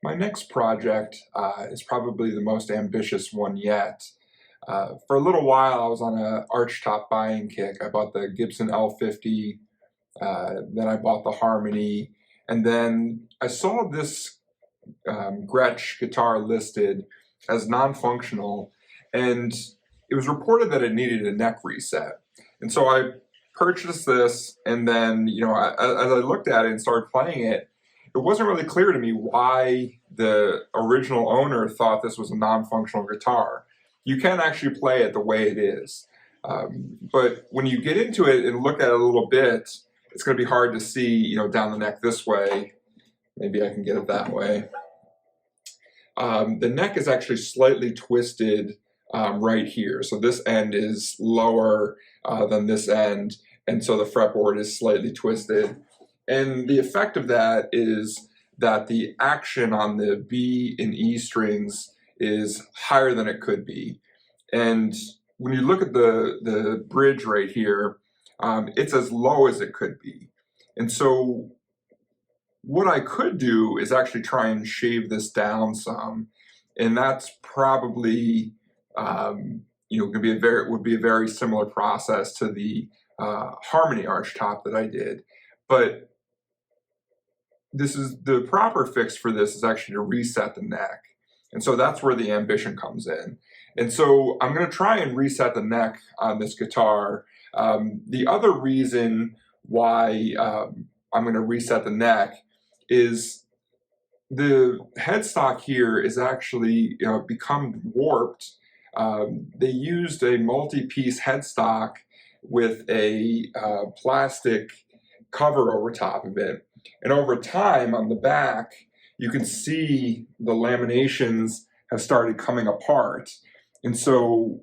My next project is probably the most ambitious one yet. For a little while, I was on a archtop buying kick. I bought the Gibson L50, then I bought the Harmony, and then I saw this Gretsch guitar listed as non-functional, and it was reported that it needed a neck reset. And so I purchased this, and then, as I looked at it and started playing it, it wasn't really clear to me why the original owner thought this was a non-functional guitar. You can actually play it the way it is. But when you get into it and look at it a little bit, it's going to be hard to see, down the neck this way. Maybe I can get it that way. The neck is actually slightly twisted right here. So this end is lower than this end, and so the fretboard is slightly twisted. And the effect of that is that the action on the B and E strings is higher than it could be. And when you look at the bridge right here, it's as low as it could be. And so what I could do is actually try and shave this down some. And that's probably, would be a very similar process to the Harmony archtop that I did. But the proper fix for this is actually to reset the neck. And so that's where the ambition comes in. And so I'm going to try and reset the neck on this guitar. The other reason why I'm going to reset the neck is the headstock here is actually become warped. They used a multi-piece headstock with a plastic cover over top of it. And over time on the back, you can see the laminations have started coming apart. And so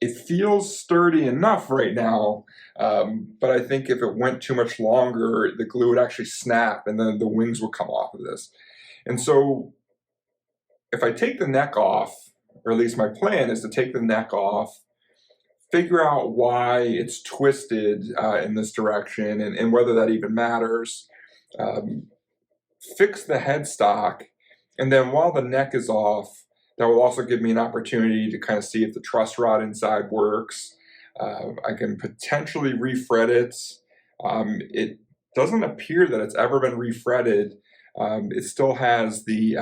it feels sturdy enough right now, but I think if it went too much longer, the glue would actually snap and then the wings would come off of this. And so if I take the neck off, or at least my plan is to take the neck off, figure out why it's twisted in this direction and whether that even matters, fix the headstock, and then while the neck is off, that will also give me an opportunity to kind of see if the truss rod inside works. I can potentially refret it. It doesn't appear that it's ever been refretted. It still has the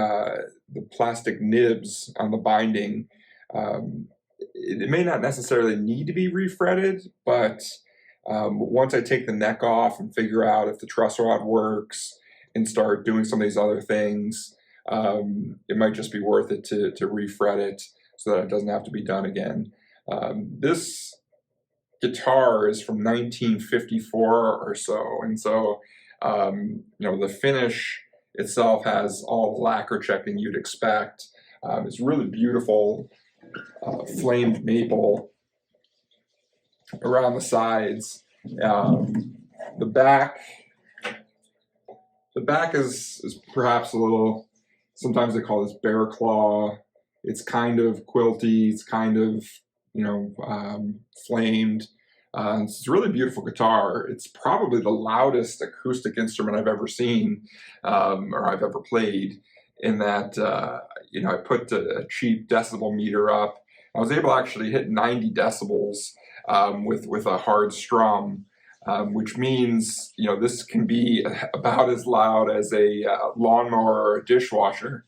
plastic nibs on the binding. It may not necessarily need to be refretted, but once I take the neck off and figure out if the truss rod works and start doing some of these other things, it might just be worth it to refret it so that it doesn't have to be done again. This guitar is from 1954 or so, and so the finish itself has all the lacquer checking you'd expect. It's really beautiful. Flamed maple around the sides. The back is perhaps a little, sometimes they call this bear claw. It's kind of quilty, it's kind of, flamed. It's a really beautiful guitar. It's probably the loudest acoustic instrument I've ever seen, or I've ever played, in that, I put a cheap decibel meter up. I was able to actually hit 90 decibels with a hard strum, which means, this can be about as loud as a lawnmower or a dishwasher.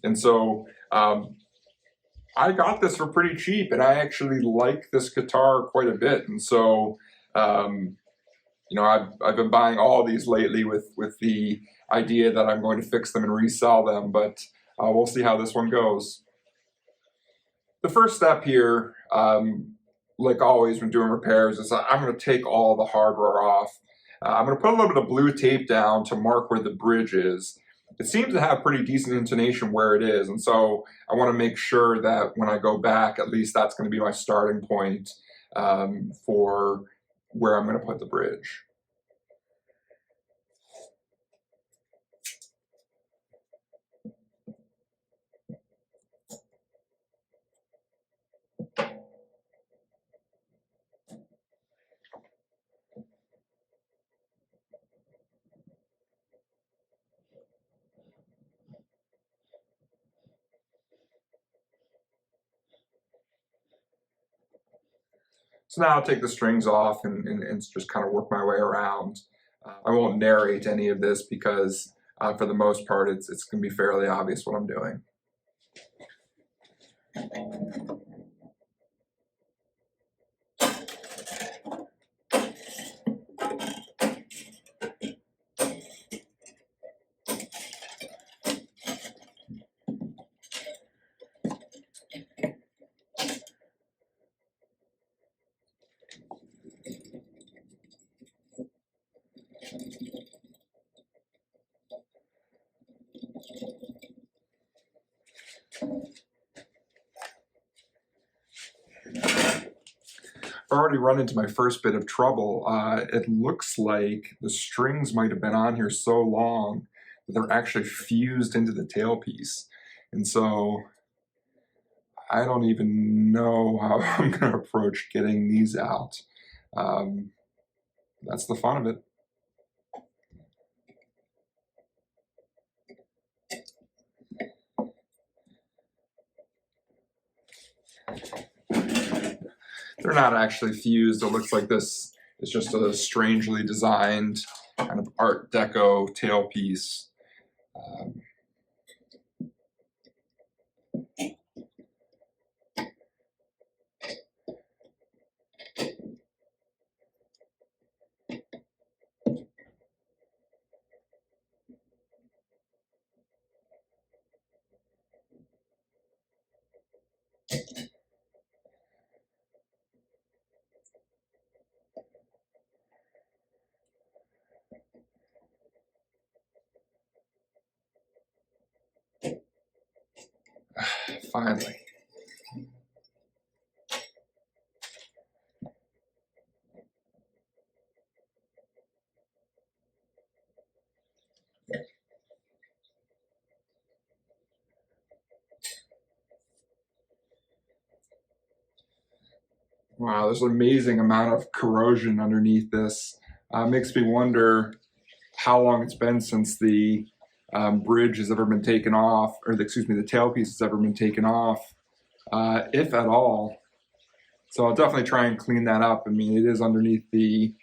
And so I got this for pretty cheap, and I actually like this guitar quite a bit. And so, I've been buying all these lately with the idea that I'm going to fix them and resell them, but we'll see how this one goes. The first step here, like always when doing repairs, is I'm going to take all the hardware off. I'm going to put a little bit of blue tape down to mark where the bridge is. It seems to have pretty decent intonation where it is, and so I want to make sure that when I go back, at least that's going to be my starting point for where I'm going to put the bridge. So now I'll take the strings off and just kind of work my way around. I won't narrate any of this because for the most part it's going to be fairly obvious what I'm doing. I've already run into my first bit of trouble. It looks like the strings might have been on here so long that they're actually fused into the tailpiece. And so I don't even know how I'm going to approach getting these out. That's the fun of it. They're not actually fused. It looks like this is just a strangely designed kind of Art Deco tailpiece. Finally. Wow, there's an amazing amount of corrosion underneath this. Makes me wonder how long it's been since the bridge has ever been taken off, or excuse me, the tailpiece has ever been taken off, if at all. So I'll definitely try and clean that up. I mean, it is underneath the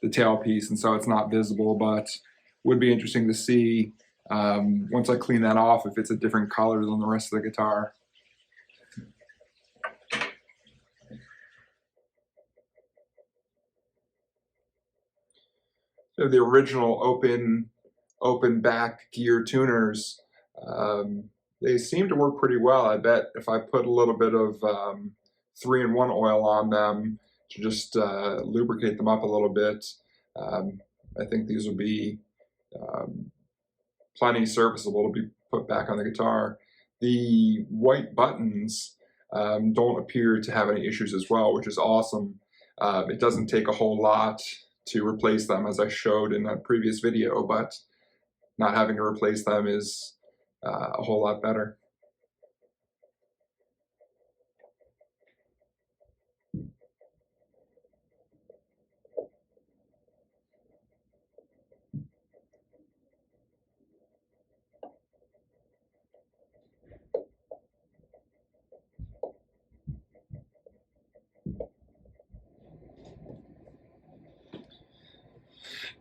tailpiece, and so it's not visible, but would be interesting to see once I clean that off if it's a different color than the rest of the guitar. So the original open back gear tuners, they seem to work pretty well. I bet if I put a little bit of 3-in-1 oil on them to just lubricate them up a little bit, I think these will be plenty serviceable to be put back on the guitar. The white buttons don't appear to have any issues as well, which is awesome. It doesn't take a whole lot to replace them, as I showed in that previous video, but not having to replace them is a whole lot better.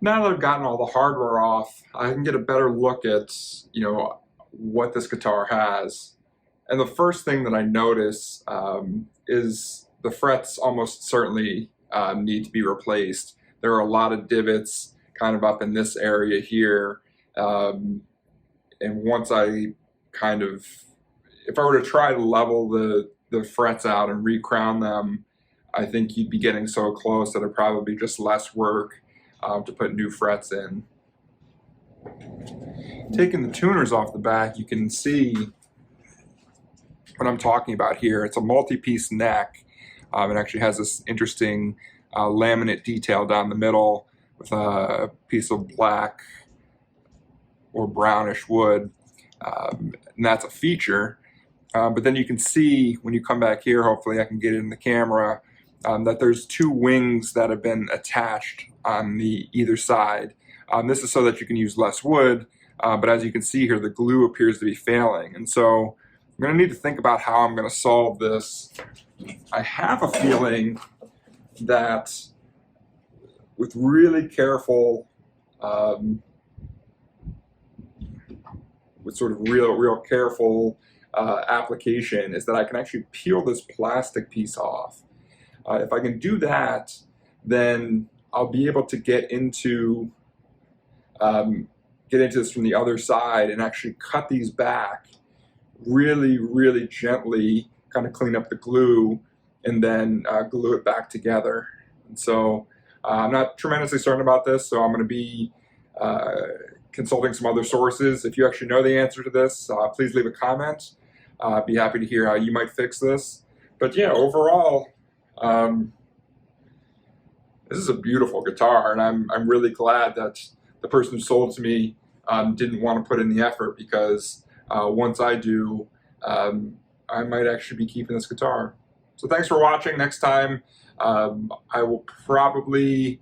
Now that I've gotten all the hardware off, I can get a better look at, what this guitar has. And the first thing that I notice is the frets almost certainly need to be replaced. There are a lot of divots kind of up in this area here. And once I if I were to try to level the frets out and recrown them, I think you'd be getting so close that it'd probably be just less work to put new frets in. Taking the tuners off the back, you can see what I'm talking about here. It's a multi-piece neck. It actually has this interesting laminate detail down the middle with a piece of black or brownish wood, and that's a feature. But then you can see when you come back here, hopefully I can get it in the camera, that there's two wings that have been attached on either side. This is so that you can use less wood, but as you can see here, the glue appears to be failing. And so I'm going to need to think about how I'm going to solve this. I have a feeling that with really careful, with sort of real careful application, is that I can actually peel this plastic piece off. If I can do that, then I'll be able to get into this from the other side and actually cut these back really gently, kind of clean up the glue, and then glue it back together. And so I'm not tremendously certain about this, so I'm going to be consulting some other sources. If you actually know the answer to this, please leave a comment. I'd be happy to hear how you might fix this. But yeah, overall, this is a beautiful guitar, and I'm really glad that the person who sold it to me didn't want to put in the effort, because once I do, I might actually be keeping this guitar. So thanks for watching. Next time, I will probably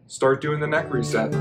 start doing the neck reset.